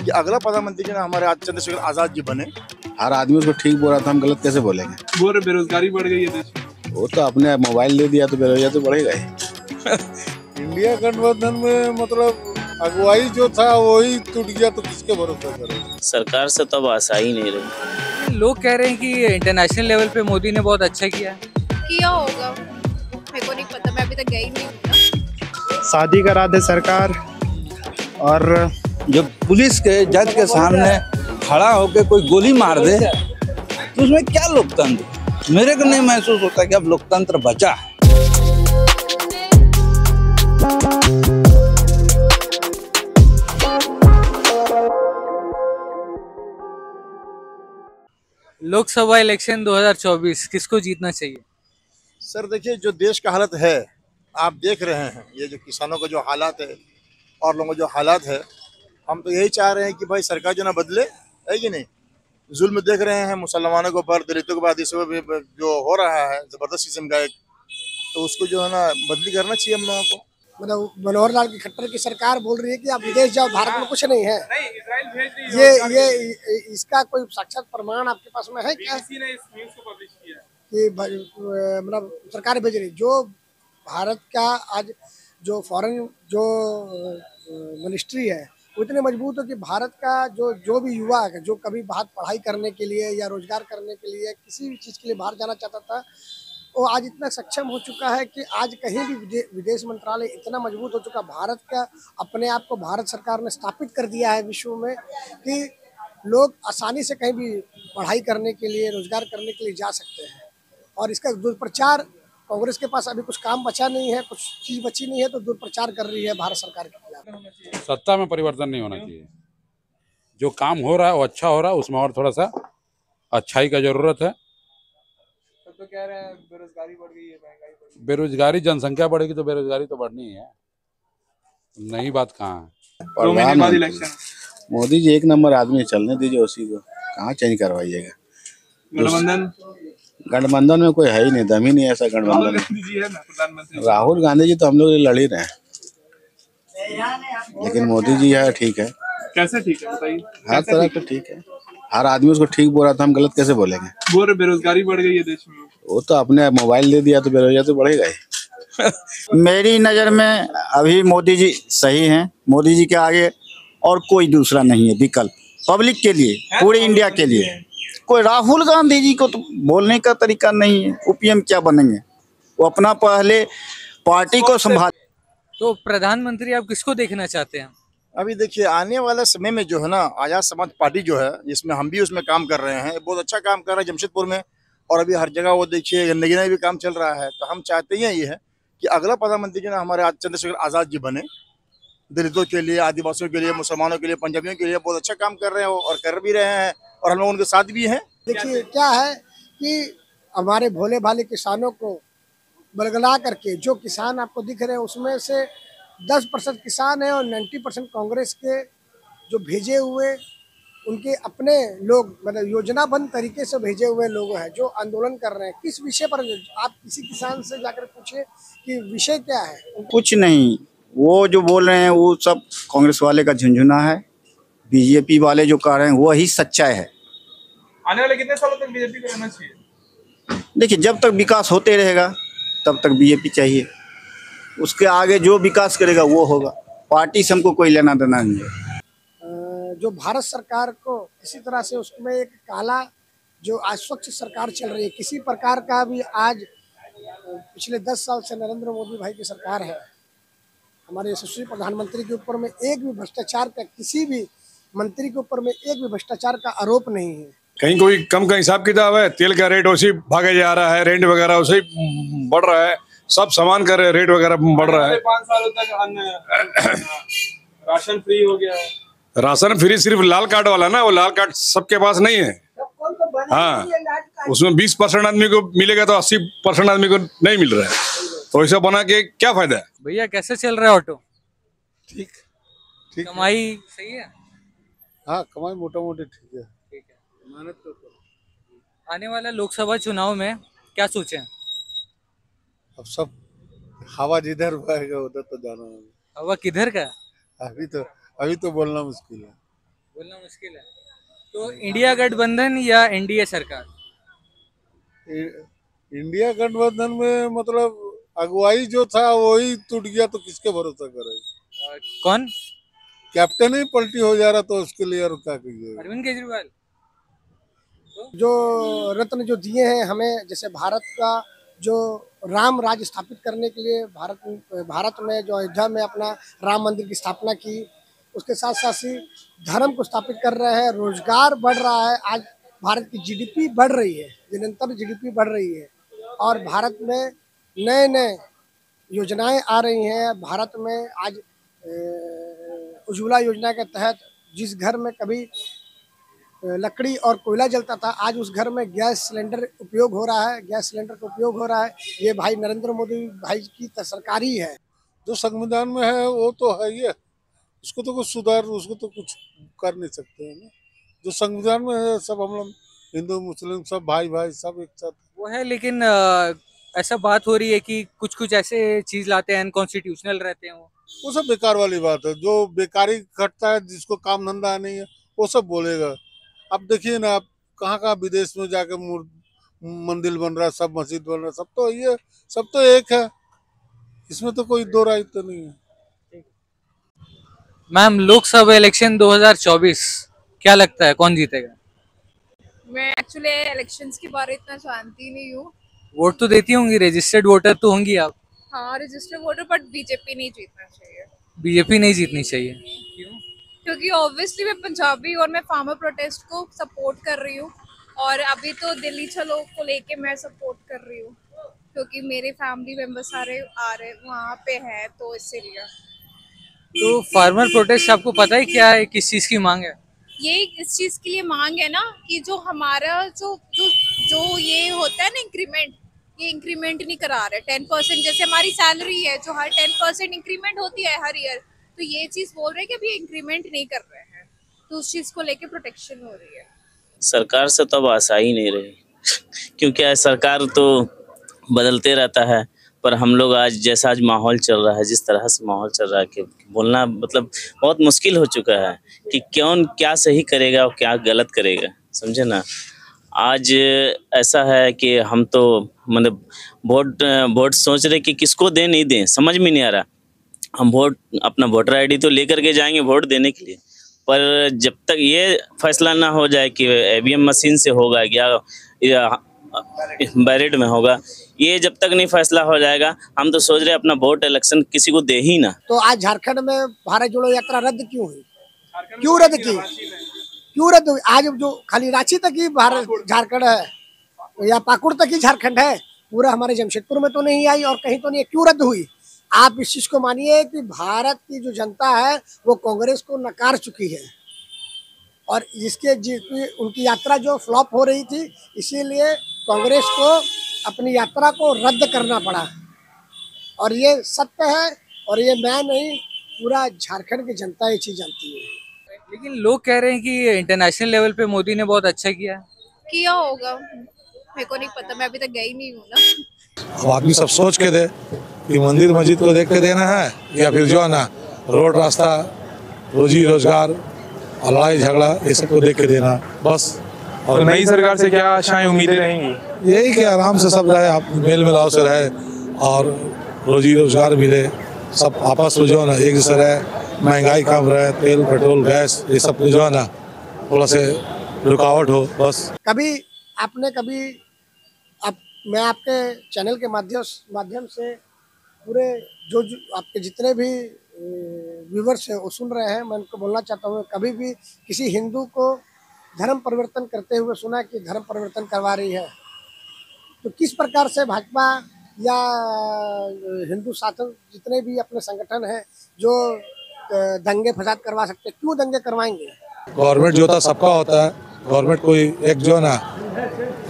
कि अगला प्रधानमंत्री जो है हमारे चंद्रशेखर आजाद जी बने। हर आदमी उसको ठीक बोल रहा था, हम गलत कैसे बोलेंगे? वो बेरोजगारी बढ़ गई है देश में। वो तो अपने मोबाइल दे दिया तो बेरोजगारी तो बढ़ेगा ही। इंडिया गठबंधन में मतलब अगुवाई जो था वही टूट गया तो किसके भरोसे करें? सरकार से तब आशा ही नहीं रही। लोग कह रहे हैं कि इंटरनेशनल लेवल पे मोदी ने बहुत अच्छा किया होगा, मेरे को नहीं पता, मैं अभी तक गई नहीं हूँ। शादी करा दे सरकार, और जो पुलिस के जज के सामने खड़ा होकर कोई गोली मार दे तो उसमें क्या लोकतंत्र? मेरे को नहीं महसूस होता कि अब लोकतंत्र बचा है। लोकसभा इलेक्शन 2024 किसको जीतना चाहिए? सर देखिए, जो देश का हालत है आप देख रहे हैं, ये जो किसानों का जो हालात है और लोगों का जो हालात है, हम तो यही चाह रहे हैं कि भाई सरकार जो ना बदले, है कि नहीं। जुल्म देख रहे हैं मुसलमानों के ऊपर, दलितों के बाद इस जो हो रहा है जबरदस्त किस्म का एक, तो उसको जो है ना बदली करना चाहिए हम लोगों को। मतलब मनोहर लाल की खट्टर की सरकार बोल रही है कि आप विदेश जाओ, भारत में कुछ नहीं है। इजराइल भेज रही है। ये इसका कोई साक्षात प्रमाण आपके पास में है क्या? BBC ने इस न्यूज़ को पब्लिश किया है कि मतलब सरकार भेज रही, जो भारत का आज जो फॉरेन जो मिनिस्ट्री है वो इतने मजबूत है कि भारत का जो भी युवा है, जो कभी बाहर पढ़ाई करने के लिए या रोजगार करने के लिए किसी भी चीज़ के लिए बाहर जाना चाहता था, वो आज इतना सक्षम हो चुका है कि आज कहीं भी विदेश मंत्रालय इतना मजबूत हो चुका। भारत का अपने आप को भारत सरकार ने स्थापित कर दिया है विश्व में कि लोग आसानी से कहीं भी पढ़ाई करने के लिए, रोजगार करने के लिए जा सकते हैं। और इसका दुष्प्रचार, कांग्रेस के पास अभी कुछ काम बचा नहीं है, कुछ चीज़ बची नहीं है, तो दुष्प्रचार कर रही है भारत सरकार के खिलाफ। सत्ता में परिवर्तन नहीं होना चाहिए। जो काम हो रहा है वो अच्छा हो रहा है, उसमें और थोड़ा सा अच्छाई का जरूरत है। तो कह रहे हैं बेरोजगारी बढ़ गई है, महंगाई बढ़ गई। बेरोजगारी, जनसंख्या बढ़ेगी तो बेरोजगारी तो बढ़नी ही है, नई बात कहाँ है। 2 महीने बाद इलेक्शन। मोदी जी एक नंबर आदमी, चलने दीजिए उसी को, कहाँ चेंज करवाइएगा। गठबंधन में कोई है ही नहीं, दम ही नहीं ऐसा गठबंधन में। राहुल गांधी जी तो हम लोग लड़ ही रहे हैं, लेकिन मोदी जी है ठीक है। कैसे ठीक है बताइए? हर तरह से ठीक है, हर आदमी उसको ठीक बोल रहा था, हम गलत कैसे बोलेंगे? वो बेरोजगारी बढ़ गई है देश में। वो तो अपने मोबाइल दे दिया तो बेरोजगारी तो बढ़ेगा ही। मेरी नज़र में अभी मोदी जी सही हैं। मोदी जी के आगे और कोई दूसरा नहीं है विकल्प पब्लिक के लिए, पूरे इंडिया के लिए। कोई राहुल गांधी जी को तो बोलने का तरीका नहीं है, वो PM क्या बनेंगे? वो अपना पहले पार्टी को संभाल। तो प्रधानमंत्री आप किसको देखना चाहते हैं? अभी देखिए, आने वाला समय में जो है ना आजाद समाज पार्टी जो है, जिसमें हम भी उसमें काम कर रहे हैं, बहुत अच्छा काम कर रहा है जमशेदपुर में, और अभी हर जगह वो देखिए गंदगी में भी काम चल रहा है। तो हम चाहते हैं ये है कि अगला प्रधानमंत्री जो है हमारे चंद्रशेखर आजाद जी बने। दलितों के लिए, आदिवासियों के लिए, मुसलमानों के लिए, पंजाबियों के लिए बहुत अच्छा काम कर रहे हैं और कर भी रहे हैं, और हम लोग उनके साथ भी हैं। देखिए क्या है कि हमारे भोले भाले किसानों को बरगला करके जो किसान आपको दिख रहे हैं उसमें से 10% किसान है और 90% कांग्रेस के जो भेजे हुए उनके अपने लोग, मतलब योजनाबद्ध तरीके से भेजे हुए लोग हैं जो आंदोलन कर रहे हैं। किस विषय पर? आप किसी किसान से जाकर पूछिए कि विषय क्या है। कुछ नहीं, वो जो बोल रहे हैं वो सब कांग्रेस वाले का झुंझुना है। बीजेपी वाले जो कह रहे हैं वही सच्चाई है। आने वाले कितने सालों तक बीजेपी को रहना चाहिए? देखिए, जब तक विकास होते रहेगा तब तक बीजेपी चाहिए। उसके आगे जो विकास करेगा वो होगा। पार्टी से हमको कोई लेना देना नहीं है। जो भारत सरकार को इसी तरह से उसमें एक काला जो आज स्वच्छ सरकार चल रही है, किसी प्रकार का भी आज पिछले 10 साल से नरेंद्र मोदी भाई की सरकार है, हमारे यशस्वी प्रधानमंत्री के ऊपर में एक भी भ्रष्टाचार का, किसी भी मंत्री के ऊपर में एक भी भ्रष्टाचार का आरोप नहीं है। कहीं कोई कम का हिसाब किताब है? तेल का रेट उसी भागे जा रहा है, रेंट वगैरह उसी बढ़ रहा है, सब सामान का रेट वगैरह बढ़ रहा है। 5 सालों तक राशन फ्री हो गया है। राशन फ्री सिर्फ लाल कार्ड वाला ना, वो लाल कार्ड सबके पास नहीं है। हाँ, उसमें 20% आदमी को मिलेगा तो 80% आदमी को नहीं मिल रहा है, तो ऐसा बना के क्या फायदा है? भैया कैसे चल रहा है ऑटो? ठीक, कमाई सही है? हाँ, कमाई मोटा मोटी ठीक है। मेहनत तो करो। आने वाला लोकसभा चुनाव में क्या सोचे? अब सब हवा जिधर बहेगा उधर तो जाना है। हवा किधर का? अभी तो बोलना मुश्किल है। बोलना मुश्किल है। तो इंडिया गठबंधन या एनडीए सरकार? इंडिया गठबंधन में मतलब अगुवाई जो था वही टूट गया तो किसके भरोसा करे। कौन? कैप्टन ही पलटी हो जा रहा तो उसके लिए और क्या कहिए। अरविंद केजरीवाल। जो रत्न जो दिए हैं हमें, जैसे भारत का जो राम राज्य स्थापित करने के लिए भारत में जो अयोध्या में अपना राम मंदिर की स्थापना की, उसके साथ साथ ही धर्म को स्थापित कर रहे हैं, रोजगार बढ़ रहा है। आज भारत की जीडीपी बढ़ रही है, निरंतर जीडीपी बढ़ रही है और भारत में नए नए योजनाएं आ रही हैं। भारत में आज उज्ज्वला योजना के तहत जिस घर में कभी लकड़ी और कोयला जलता था, आज उस घर में गैस सिलेंडर उपयोग हो रहा है, गैस सिलेंडर का उपयोग हो रहा है। ये भाई नरेंद्र मोदी भाई की सरकार ही है। जो संविधान में है वो तो है ही है, उसको तो कुछ सुधार, उसको तो कुछ कर नहीं सकते हैं ना। जो संविधान में है सब हम लोग हिंदू मुस्लिम सब भाई भाई सब एक साथ वो है, लेकिन ऐसा बात हो रही है कि कुछ कुछ ऐसे चीज लाते हैं अनकॉन्स्टिट्यूशनल रहते हैं। वो सब बेकार वाली बात है। जो बेकारी खटता है, जिसको काम धंधा नहीं है, वो सब बोलेगा। अब देखिए ना, आप कहाँ कहाँ विदेश में जाके मंदिर बन रहा है, सब मस्जिद बन रहा है, सब तो एक है, इसमें तो कोई दो राय तो नहीं है। मैम, लोकसभा इलेक्शन 2024 क्या लगता है कौन जीतेगा? मैं एक्चुअली इलेक्शंस के बारे इतना जानती नहीं हूँ। वोट तो देती होंगी, रजिस्टर्ड वोटर तो होंगी आप। हाँ, रजिस्टर्ड वोटर, बट बीजेपी नहीं जीतना चाहिए। बीजेपी नहीं जीतनी चाहिए? क्यों? क्योंकि ऑब्वियसली मैं पंजाबी और मैं फार्मर प्रोटेस्ट को सपोर्ट कर रही हूँ, और अभी तो दिल्ली चलो को लेके मैं सपोर्ट कर रही हूँ, क्योंकि मेरे फैमिली मेंबर सारे आ रहे वहाँ पे हैं, तो इसीलिए। तो फार्मर प्रोटेस्ट आपको पता है क्या है, किस चीज की मांग है? ये इस चीज के लिए मांग है ना कि जो हमारा जो ये होता है ना इंक्रीमेंट, ये इंक्रीमेंट नहीं करा रहे। 10% जैसे हमारी सैलरी है, जो हर 10% इंक्रीमेंट होती है हर ईयर, तो ये चीज बोल रहे हैं कि अभी इंक्रीमेंट नहीं कर रहे हैं, तो उस चीज को लेके प्रोटेक्शन हो रही है। सरकार से तो अब आशा ही नहीं रही क्योंकि सरकार तो बदलते रहता है, पर हम लोग आज माहौल चल रहा है, जिस तरह से माहौल चल रहा है कि बोलना मतलब बहुत मुश्किल हो चुका है कि कौन क्या सही करेगा और क्या गलत करेगा, समझे ना। आज ऐसा है कि हम तो मतलब वोट सोच रहे कि किसको दें नहीं दें, समझ में नहीं आ रहा। हम अपना वोटर आईडी तो लेकर के जाएंगे वोट देने के लिए, पर जब तक ये फैसला ना हो जाए कि ईवीएम मशीन से होगा या बैलेट में होगा, ये जब तक नहीं फैसला हो जाएगा, हम तो सोच रहे अपना वोट इलेक्शन किसी को दे ही ना। तो आज झारखंड में भारत जोड़ो यात्रा रद्द क्यों हुई? क्यों रद्द की? क्यों रद्द हुई? आज जो खाली रांची तक ही भारत झारखंड है या पाकुड़ तक ही झारखंड है, पूरा हमारे जमशेदपुर में तो नहीं आई और कहीं तो नहीं। क्यों रद्द हुई? आप इस चीज को मानिए कि भारत की जो जनता है वो कांग्रेस को नकार चुकी है, और उनकी यात्रा जो फ्लॉप हो रही थी, इसीलिए कांग्रेस को अपनी यात्रा को रद्द करना पड़ा। और ये सत्य है, और ये मैं नहीं, पूरा झारखंड की जनता ये चीज जानती है। लेकिन लोग कह रहे हैं कि इंटरनेशनल लेवल पे मोदी ने बहुत अच्छा किया होगा, मेरे को नहीं पता, मैं अभी तक गई नहीं हूँ ना। अब आदमी सब सोच के दे कि मंदिर मस्जिद को देख के देना है, या फिर जो है ना रोड रास्ता, रोजी रोजगार, लड़ाई झगड़ा, ये सब को देख के देना बस। और तो नई सरकार से क्या आशाएं उम्मीदें रहेंगी? यही कि आराम से सब रहे, आप मेल मिलाव से रहे और रोजी रोजगार मिले, सब आपस में जो है ना एक जैसे रहे, महंगाई कम रहे, तेल पेट्रोल गैस ये सब जो है ना थोड़ा से रुकावट हो बस। मैं आपके चैनल के माध्यम से पूरे जो आपके जितने भी व्यूवर्स हैं वो सुन रहे हैं, मैं उनको बोलना चाहता हूँ, कभी भी किसी हिंदू को धर्म परिवर्तन करते हुए सुना कि धर्म परिवर्तन करवा रही है, तो किस प्रकार से भाजपा या हिंदू शासन जितने भी अपने संगठन हैं जो दंगे फसाद करवा सकते, क्यों दंगे करवाएंगे? गवर्नमेंट जो होता है सबका होता है, गवर्नमेंट कोई एक जो है ना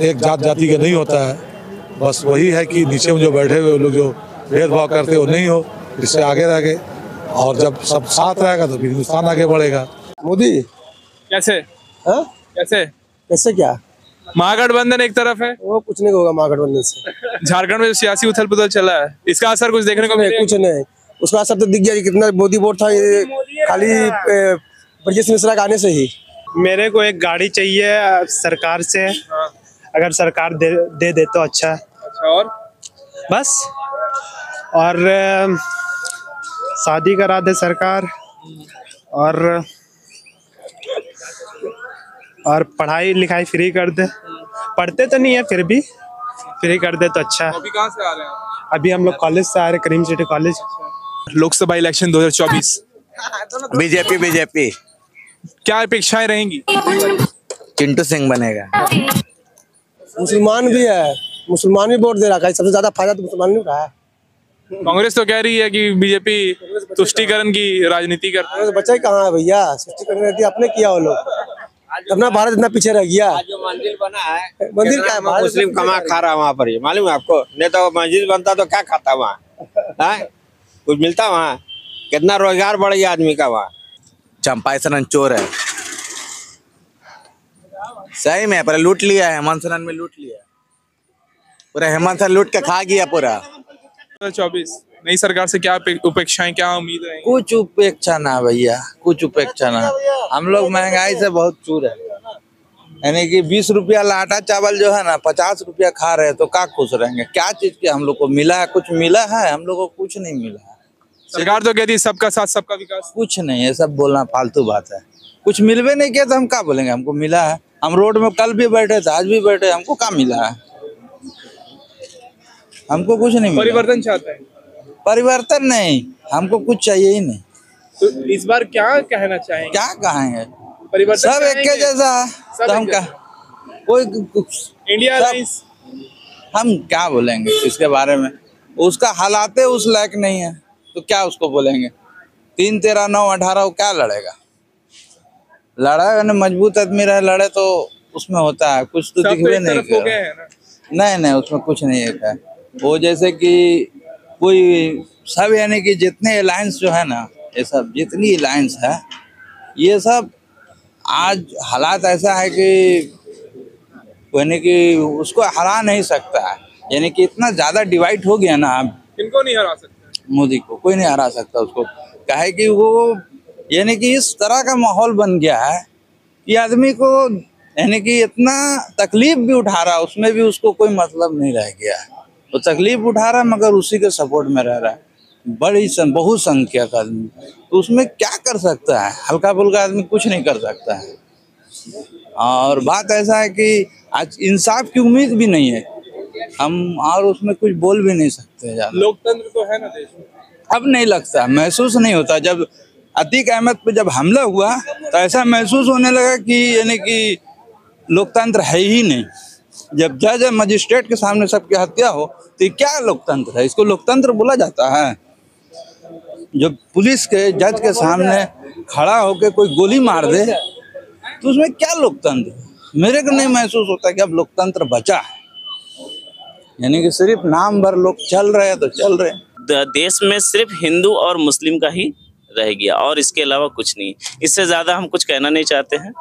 एक जाति का नहीं होता है, बस वही है कि नीचे में जो बैठे हुए लोग जो भेदभाव करते वो नहीं हो, इससे आगे रहे, और जब सब साथ रहेगा तो फिर हिंदुस्तान आगे बढ़ेगा। मोदी कैसे क्या महागठबंधन एक तरफ है, वो कुछ नहीं होगा महागठबंधन से। झारखंड में जो सियासी उथल पुथल चला है, इसका असर कुछ देखने को मिलेगा? कुछ नहीं, उसका असर तो दिख गया कि कितना मोदी वोट था, ये खाली ब्रजेश मिश्रा के आने से ही। मेरे को एक गाड़ी चाहिए सरकार से। अगर सरकार दे दे तो अच्छा। और बस और शादी करा दे सरकार और पढ़ाई लिखाई फ्री कर दे। पढ़ते तो नहीं है फिर भी फ्री कर दे तो अच्छा। अभी कहाँ से आ रहे हैं? अभी हम लोग कॉलेज से आ रहे, Karim city college. Lok Sabha election 2024 BJP क्या अपेक्षाएं रहेंगी? चिंटू सिंह बनेगा। मुसलमान भी है, मुसलमान भी वोट दे रहा है, सबसे ज्यादा फायदा तो मुसलमान ने रहा है। कांग्रेस तो कह रही है कि बीजेपी तुष्टीकरण की राजनीति करती है। तो बच्चा ही कहाँ है भैया, सृष्टि करने की अपने किया वो लोग, अपना भारत इतना पीछे रह गया। जो मंदिर बना है मंदिर क्या है? मुस्लिम कमा खा रहा है वहाँ पर, मालूम है आपको? नहीं तो मस्जिद बनता तो क्या खाता वहाँ? कुछ मिलता वहाँ? कितना रोजगार बढ़ गया आदमी का वहाँ। चंपाई सरन चोर है, सही में पर लूट लिया है। हेमंत सरन में लूट लिया पूरा, हेमंत सरन लूट के खा गया पूरा। 2024 नई सरकार से क्या उपेक्षाएं, क्या उम्मीद है? कुछ उपेक्षा ना भैया, कुछ उपेक्षा ना। हम लोग महंगाई से बहुत चूर है, यानी कि 20 रुपया आटा चावल जो है ना 50 रुपया खा रहे हैं, तो क्या खुश रहेंगे? क्या चीज के हम लोग को मिला है? कुछ मिला है? हम लोग को कुछ नहीं मिला है। सरकार तो कहती है सबका साथ सबका विकास। कुछ नहीं है, सब बोलना फालतू बात है। कुछ मिलवे नहीं किया तो हम क्या बोलेंगे? हमको मिला है। हम रोड में कल भी बैठे थे, आज भी बैठे, हमको क्या मिला है? हमको कुछ नहीं मिला। परिवर्तन चाहते हैं? परिवर्तन नहीं, हमको कुछ चाहिए ही नहीं। तो इस बार क्या कहना चाहेंगे? क्या कहेंगे? परिवर्तन सब एक जैसा है, तो हम क्या कोई इंडिया अलायंस, हम क्या बोलेंगे इसके बारे में? उसका हालाते उस लायक नहीं है, तो क्या उसको बोलेंगे? 3, 13, 9, 18 क्या लड़ेगा? लड़ाई में मजबूत आदमी रहे, लड़े तो उसमें होता है कुछ तो दिखवे नहीं कर। नहीं उसमें कुछ नहीं है। वो जैसे कि कोई सब, यानी कि जितने अलायंस जो है ना, ये सब जितनी अलायंस है, ये सब आज हालात ऐसा है कि यानी कि उसको हरा नहीं सकता है। यानी कि इतना ज्यादा डिवाइड हो गया ना, किनको नहीं हरा सकते? मोदी को कोई नहीं हरा सकता उसको। काहे कि वो यानी कि इस तरह का माहौल बन गया है कि आदमी को यानी कि इतना तकलीफ भी उठा रहा है, उसमें भी उसको कोई मतलब नहीं रह गया है। वो तकलीफ उठा रहा है मगर उसी के सपोर्ट में रह रहा है, बहुसंख्यक आदमी। तो उसमें क्या कर सकता है? हल्का फुल्का आदमी कुछ नहीं कर सकता है। और बात ऐसा है कि आज इंसाफ की उम्मीद भी नहीं है हम, और उसमें कुछ बोल भी नहीं सकते। लोकतंत्र तो है ना देश में? अब नहीं लगता, महसूस नहीं होता। जब अतीक अहमद पे जब हमला हुआ तो ऐसा महसूस होने लगा कि यानी कि लोकतंत्र है ही नहीं। जब जज मजिस्ट्रेट के सामने सबकी हत्या हो तो क्या लोकतंत्र है? इसको लोकतंत्र बोला जाता है? जब पुलिस के जज के सामने खड़ा होकर कोई गोली मार दे तो उसमें क्या लोकतंत्र? मेरे को नहीं महसूस होता कि अब लोकतंत्र बचा है। यानी कि सिर्फ नाम भर लोग चल रहे हैं तो चल रहे हैं। देश में सिर्फ हिंदू और मुस्लिम का ही रह गया और इसके अलावा कुछ नहीं। इससे ज्यादा हम कुछ कहना नहीं चाहते हैं।